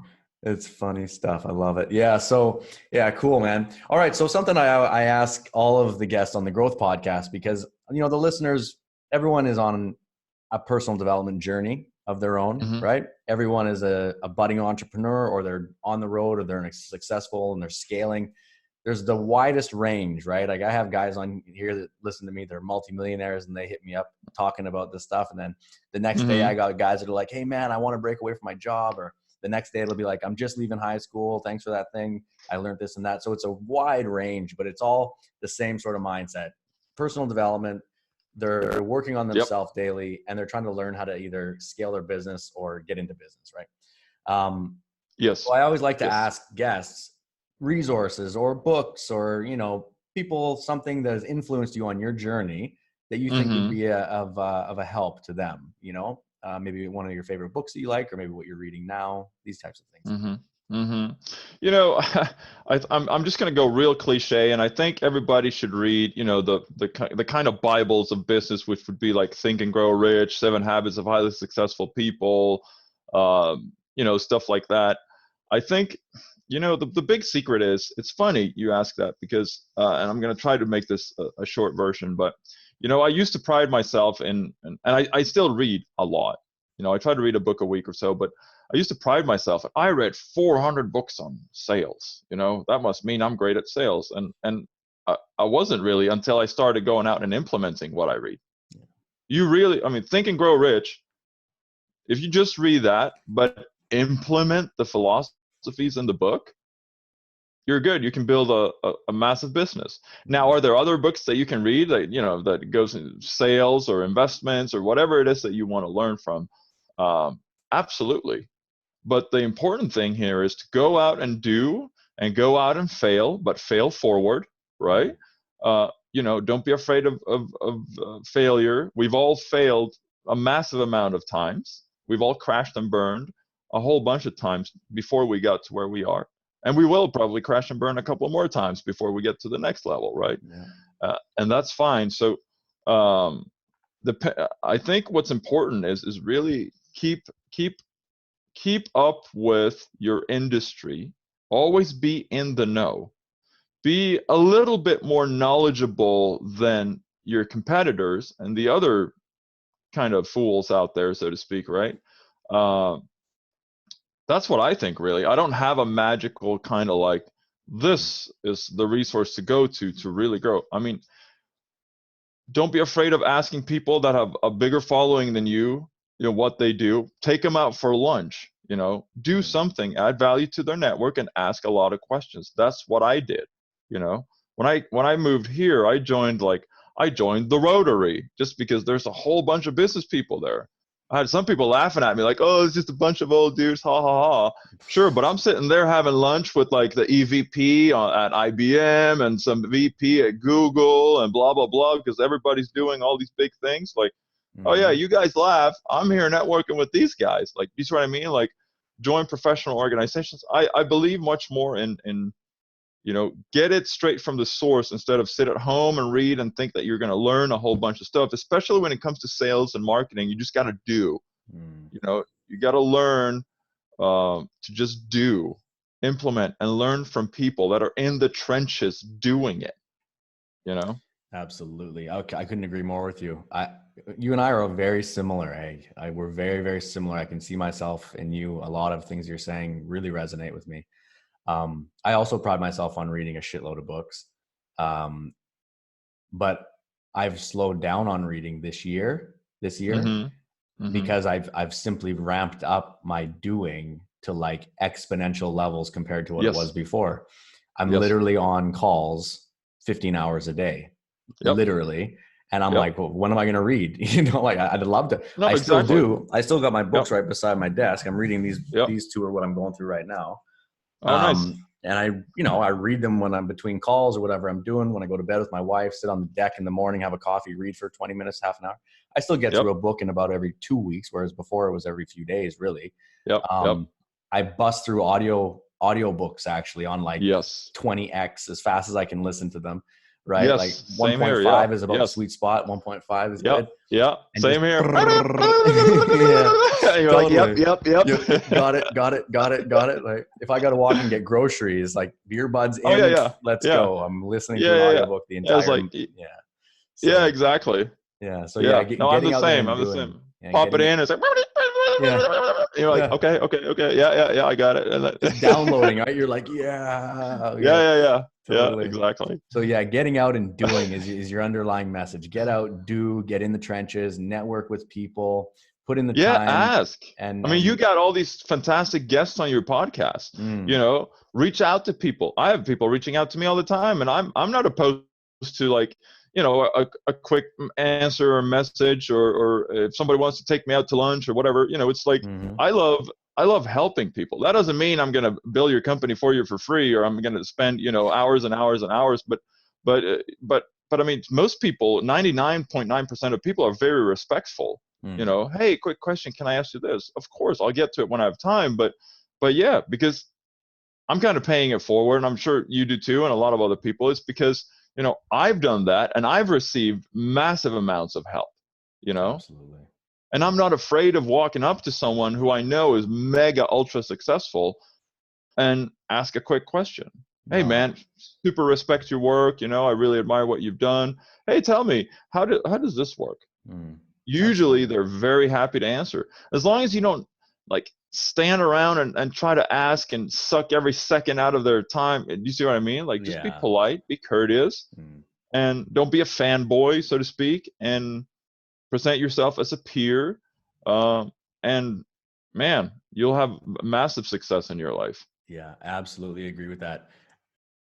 A: It's funny stuff. I love it. Yeah. So yeah, cool, man. All right. So something I ask all of the guests on the Growth Podcast, because, the listeners, everyone is on a personal development journey of their own, right? Everyone is a budding entrepreneur, or they're on the road, or they're successful and they're scaling. There's the widest range, right? Like I have guys on here that listen to me, they're multimillionaires and they hit me up talking about this stuff. And then the next day I got guys that are like, hey man, I want to break away from my job. Or the next day it'll be like, I'm just leaving high school. Thanks for that thing. I learned this and that. So it's a wide range, but it's all the same sort of mindset. personal development. They're working on
B: Yep.
A: themselves daily, and they're trying to learn how to either scale their business or get into business, right?
B: Yes.
A: So I always like to
B: Yes.
A: ask guests resources or books or, you know, people, something that has influenced you on your journey that you think would be of a help to them, you know, maybe one of your favorite books that you like, or maybe what you're reading now, these types of things.
B: You know, I'm just going to go real cliche, and I think everybody should read, you know, the kind of Bibles of business, which would be like Think and Grow Rich, 7 Habits of Highly Successful People, you know, stuff like that. I think, you know, the big secret is, it's funny you ask that, because, and I'm going to try to make this a short version, but, you know, I used to pride myself in, and I still read a lot. You know, I try to read a book a week or so, but I used to pride myself. I read 400 books on sales. You know, that must mean I'm great at sales. And I wasn't really, until I started going out and implementing what I read. You really, I mean, Think and Grow Rich, if you just read that, but implement the philosophies in the book, you're good. You can build a massive business. Now, are there other books that you can read that, you know, that goes in sales or investments or whatever it is that you want to learn from? Absolutely. But the important thing here is to go out and do, and go out and fail, but fail forward, right? You know, don't be afraid of failure. We've all failed a massive amount of times. We've all crashed and burned a whole bunch of times before we got to where we are. And we will probably crash and burn a couple more times before we get to the next level, right? Yeah. And that's fine. So I think what's important is really keep up with your industry. Always be in the know. Be a little bit more knowledgeable than your competitors and the other kind of fools out there, so to speak, right? That's what I think, really. I don't have a magical kind of like, this is the resource to go to really grow. I mean, don't be afraid of asking people that have a bigger following than you know, what they do. Take them out for lunch, you know, do something, add value to their network, and ask a lot of questions. That's what I did. You know, when I moved here, I joined the Rotary, just because there's a whole bunch of business people there. I had some people laughing at me like, oh, it's just a bunch of old dudes, ha ha ha. Sure, but I'm sitting there having lunch with like the EVP at IBM and some VP at Google and blah blah blah, because everybody's doing all these big things. Like, oh yeah, you guys laugh. I'm here networking with these guys. Like, you see what I mean? Like, join professional organizations. I believe much more in you know, get it straight from the source, instead of sit at home and read and think that you're going to learn a whole bunch of stuff. Especially when it comes to sales and marketing, you just got to do. You know, you got to learn to just do, implement, and learn from people that are in the trenches doing it. You know.
A: Absolutely. Okay, I couldn't agree more with you. You and I are very similar. We're very, very similar. I can see myself in you. A lot of things you're saying really resonate with me. I also pride myself on reading a shitload of books. But I've slowed down on reading this year, because I've simply ramped up my doing to like exponential levels compared to what it was before. I'm literally on calls 15 hours a day. Literally. And I'm like, well, when am I going to read? You know, like I'd love to.
B: No,
A: I
B: exactly.
A: still do. I still got my books right beside my desk. I'm reading these. These two are what I'm going through right now.
B: Oh, nice.
A: And I read them when I'm between calls or whatever I'm doing. When I go to bed with my wife, sit on the deck in the morning, have a coffee, read for 20 minutes, half an hour. I still get through a book in about every 2 weeks, whereas before it was every few days, really. I bust through audio books actually on like 20x as fast as I can listen to them. Right. Like 1.5 is about the sweet spot. 1.5 is good.
B: Yeah.
A: And
B: same here. You're
A: totally.
B: like, yep.
A: Got it. Like if I got to walk and get groceries, like earbuds in, let's go. I'm listening to an audiobook the entire
B: time.
A: So,
B: yeah, exactly.
A: Yeah. So
B: I'm
A: getting
B: the
A: out
B: same.
A: there
B: I'm the same. Pop it in. It's like, you're like, okay. Yeah, I got it.
A: Just downloading, right? You're like,
B: yeah.
A: Totally.
B: Yeah, exactly.
A: So getting out and doing is your underlying message. Get out, get in the trenches, network with people, put in the time.
B: Ask. And I mean, you got all these fantastic guests on your podcast. You know, reach out to people. I have people reaching out to me all the time, and I'm not opposed to like, a quick answer or message, or if somebody wants to take me out to lunch or whatever, it's like,
A: Mm-hmm.
B: I love helping people. That doesn't mean I'm going to bill your company for you for free, or I'm going to spend, hours and hours and hours. But I mean, most people, 99.9% of people are very respectful.
A: Mm-hmm.
B: Hey, quick question. Can I ask you this? Of course, I'll get to it when I have time. But yeah, because I'm kind of paying it forward, and I'm sure you do too, and a lot of other people. It's because, I've done that, and I've received massive amounts of help,
A: Absolutely.
B: and I'm not afraid of walking up to someone who I know is mega ultra successful and ask a quick question. Hey
A: No.
B: man, super respect your work. I really admire what you've done. Hey, tell me, how does this work?
A: Mm.
B: Usually
A: Absolutely.
B: they're very happy to answer, as long as you don't like stand around and try to ask and suck every second out of their time. Do you see what I mean? Like, just be
A: Yeah.
B: polite, be courteous,
A: Mm.
B: and don't be a fanboy, so to speak, and present yourself as a peer. And man, you'll have massive success in your life.
A: Yeah, absolutely agree with that.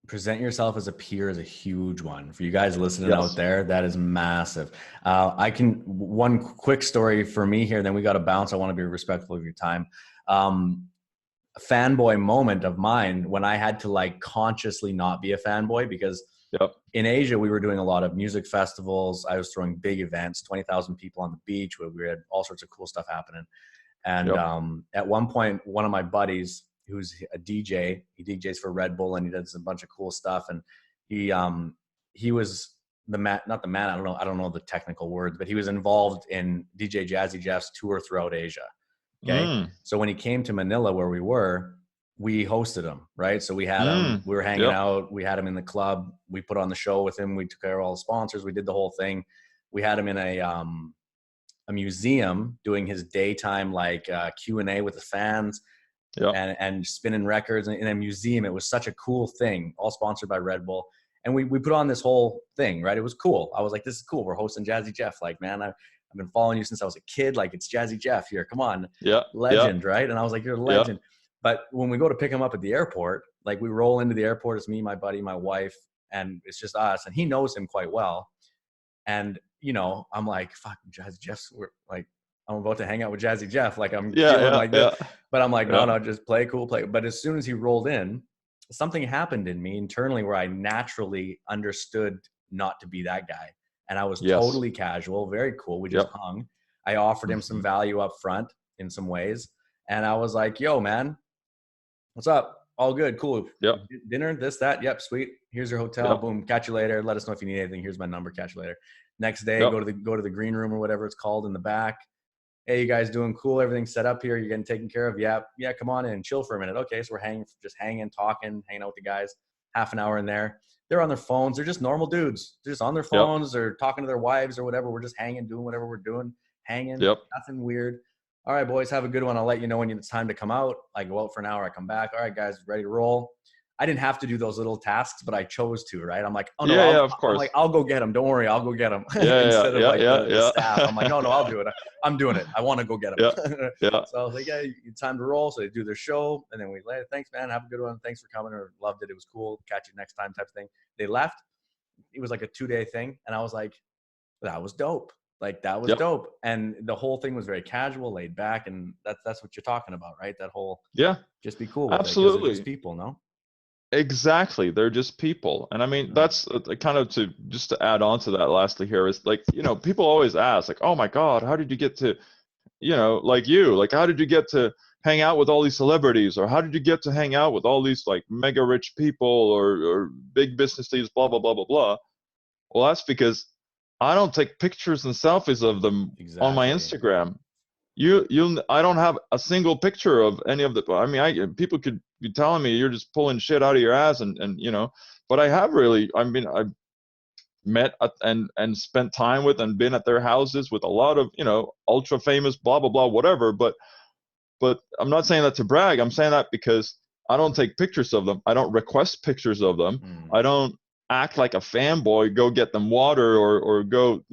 A: Present yourself as a peer is a huge one for you guys listening out
B: Yes.
A: there. That is massive. One quick story for me here, then we got to bounce. I want to be respectful of your time. A fanboy moment of mine when I had to like consciously not be a fanboy, because
B: Yep.
A: in Asia, we were doing a lot of music festivals. I was throwing big events, 20,000 people on the beach, where we had all sorts of cool stuff happening. And
B: Yep.
A: at one point, one of my buddies, who's a DJ, he DJs for Red Bull and he does a bunch of cool stuff. And he was the man, not the man, I don't know the technical words, but he was involved in DJ Jazzy Jeff's tour throughout Asia. Okay.
B: Mm.
A: So when he came to Manila, where we were, we hosted him, right? So we had him,
B: Mm.
A: we were hanging
B: Yep.
A: out, we had him in the club, we put on the show with him, we took care of all the sponsors, we did the whole thing. We had him in a museum doing his daytime like Q&A with the fans,
B: Yep.
A: and spinning records in a museum. It was such a cool thing, all sponsored by Red Bull. And we put on this whole thing, right? It was cool. I was like, this is cool. We're hosting Jazzy Jeff. Like, man, I've been following you since I was a kid. Like, it's Jazzy Jeff here. Come on.
B: Yep. Yep.
A: Legend, right? And I was like, you're a
B: Yep.
A: legend. But when we go to pick him up at the airport, like we roll into the airport, it's me, my buddy, my wife, and it's just us. And he knows him quite well. And, I'm like, fuck, Jazzy Jeff's, we're like, I'm about to hang out with Jazzy Jeff. Like, I'm
B: Yeah.
A: feeling
B: Yeah.
A: like this.
B: Yeah.
A: But I'm like,
B: Yeah.
A: no, just play cool, play. But as soon as he rolled in, something happened in me internally where I naturally understood not to be that guy. And I was
B: Yes.
A: totally casual, very cool. We just
B: Yep.
A: hung. I offered him some
B: Mhm.
A: value up front in some ways. And I was like, yo, man, what's up? All good, cool.
B: Yep.
A: Dinner, this, that. Yep, sweet. Here's your hotel.
B: Yep.
A: Boom. Catch you later. Let us know if you need anything. Here's my number. Catch you later. Next day,
B: Yep.
A: go to the green room or whatever it's called in the back. Hey, you guys doing cool? Everything's set up here. You're getting taken care of. Yeah, come on in, chill for a minute. Okay, so we're hanging, talking, hanging out with the guys. Half an hour in there. They're on their phones. They're just normal dudes. They're just on their
B: Yep.
A: phones or talking to their wives or whatever. We're just hanging, doing whatever we're doing, hanging.
B: Yep.
A: Nothing weird. All right, boys, have a good one. I'll let you know when it's time to come out. I go out for an hour. I come back. All right, guys, ready to roll. I didn't have to do those little tasks, but I chose to, right? I'm like, oh no,
B: Yeah. Of course.
A: I'll go get them. Don't worry, I'll go get them.
B: Yeah.
A: Instead of
B: Yeah.
A: like
B: Yeah.
A: the staff.
B: Yeah.
A: I'm like, no, I'll do it. I'm doing it. I want to go get them.
B: Yeah. Yeah.
A: So I was like, yeah, it's time to roll. So they do their show, and then we later, thanks, man, have a good one. Thanks for coming, or loved it. It was cool. Catch you next time, type of thing. They left. It was like a 2-day thing, and I was like, that was dope. Like that was
B: Yep.
A: dope. And the whole thing was very casual, laid back, and that's what you're talking about, right? That whole
B: Yeah.
A: just be cool with it, 'cause they're
B: Absolutely.
A: just people, no?
B: Exactly. They're just people. And I mean, that's kind of just to add on to that lastly here is like, people always ask like, oh my God, how did you get to, like how did you get to hang out with all these celebrities, or how did you get to hang out with all these like mega rich people or big business leaders, blah, blah, blah, blah, blah. Well, that's because I don't take pictures and selfies of them on my
A: Exactly.
B: Instagram. I don't have a single picture of any of the. I mean, people could be telling me you're just pulling shit out of your ass, and but I have really. I mean, I've met and spent time with and been at their houses with a lot of ultra famous blah blah blah whatever. But I'm not saying that to brag. I'm saying that because I don't take pictures of them. I don't request pictures of them. I don't act like a fanboy. Go get them water or go.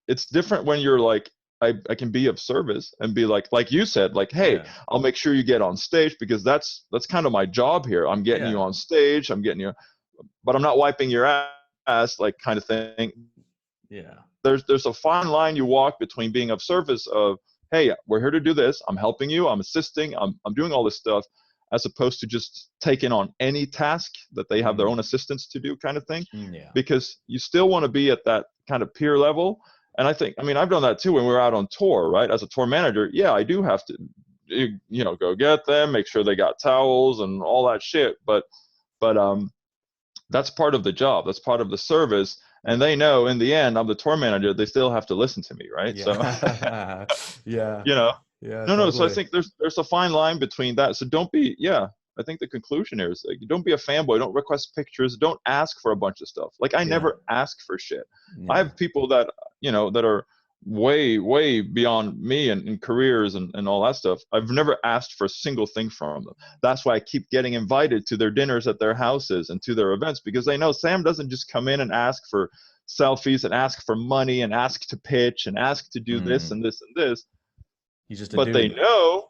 B: It's different when you're like. I can be of service and be like you said, like, hey,
A: Yeah.
B: I'll make sure you get on stage because that's kind of my job here. I'm getting you on stage. I'm getting you, but I'm not wiping your ass. past, like kind of thing.
A: Yeah.
B: There's a fine line you walk between being of service of, hey, we're here to do this. I'm helping you. I'm assisting. I'm doing all this stuff, as opposed to just taking on any task that they have their own assistants to do, kind of thing.
A: Yeah.
B: Because you still want to be at that kind of peer level. And I think, I mean, I've done that too when we were out on tour, right? As a tour manager, yeah, I do have to, go get them, make sure they got towels and all that shit. But that's part of the job. That's part of the service. And they know in the end, I'm the tour manager. They still have to listen to me, right?
A: Yeah.
B: So,
A: Yeah.
B: Yeah,
A: Totally.
B: no. So I think there's a fine line between that. So don't be, I think the conclusion here is, like, don't be a fanboy. Don't request pictures. Don't ask for a bunch of stuff. Like, I never ask for shit. I have people that, that are way, way beyond me and careers and all that stuff. I've never asked for a single thing from them. That's why I keep getting invited to their dinners at their houses and to their events, because they know Sam doesn't just come in and ask for selfies and ask for money and ask to pitch and ask to do this and this and this.
A: He's just a
B: but
A: dude.
B: They know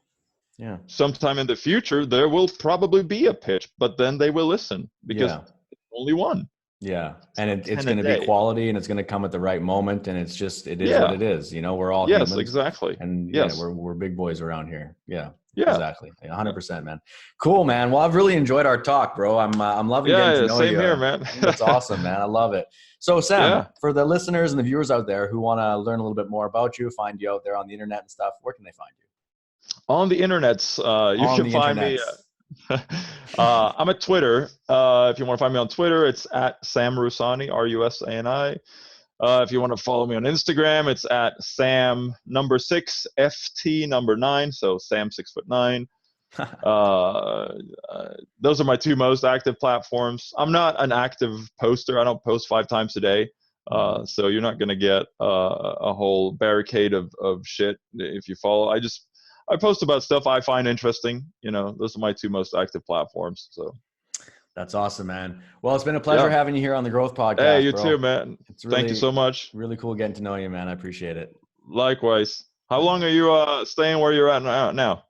B: sometime in the future there will probably be a pitch, but then they will listen, because it's only one.
A: Yeah. And it's going to be quality, and it's going to come at the right moment. And it's just, it is what it is. We're all humans.
B: Exactly.
A: And we're big boys around here. Yeah. Exactly. 100%, man. Cool, man. Well, I've really enjoyed our talk, bro. I'm loving getting to know you.
B: Same here, man.
A: That's awesome, man. I love it. So Sam, for the listeners and the viewers out there who want to learn a little bit more about you, find you out there on the internet and stuff, where can they find you?
B: On the internets, you can find me. I'm at Twitter. If you want to find me on Twitter, it's at Sam Rusani, Rusani. If you want to follow me on Instagram, it's at Sam #6 FT #9. So Sam 6'9". Those are my two most active platforms. I'm not an active poster. I don't post 5 times a day. So you're not going to get a whole barricade of shit if you follow. I post about stuff I find interesting. Those are my two most active platforms. So
A: that's awesome, man. Well, it's been a pleasure having you here on the Growth Podcast.
B: Hey, you
A: bro.
B: too, man. Thank you so much.
A: Really cool getting to know you, man. I appreciate it.
B: Likewise. How long are you staying where you're at now?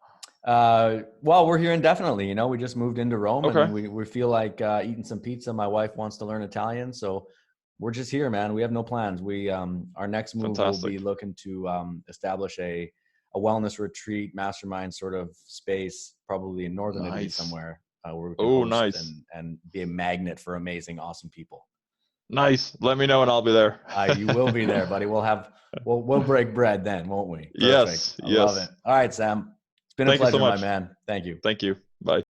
A: Well, we're here indefinitely. We just moved into Rome, and we feel like eating some pizza. My wife wants to learn Italian, so we're just here, man. We have no plans. We our next move will be looking to establish a wellness retreat, mastermind sort of space, probably in northern Italy somewhere, where we can host and be a magnet for amazing, awesome people.
B: Nice. Let me know and I'll be there.
A: You will be there, buddy. We'll break bread then, won't we? Perfect.
B: Yes.
A: I love it. All right, Sam. It's been a pleasure, my man. Thank you.
B: Thank you.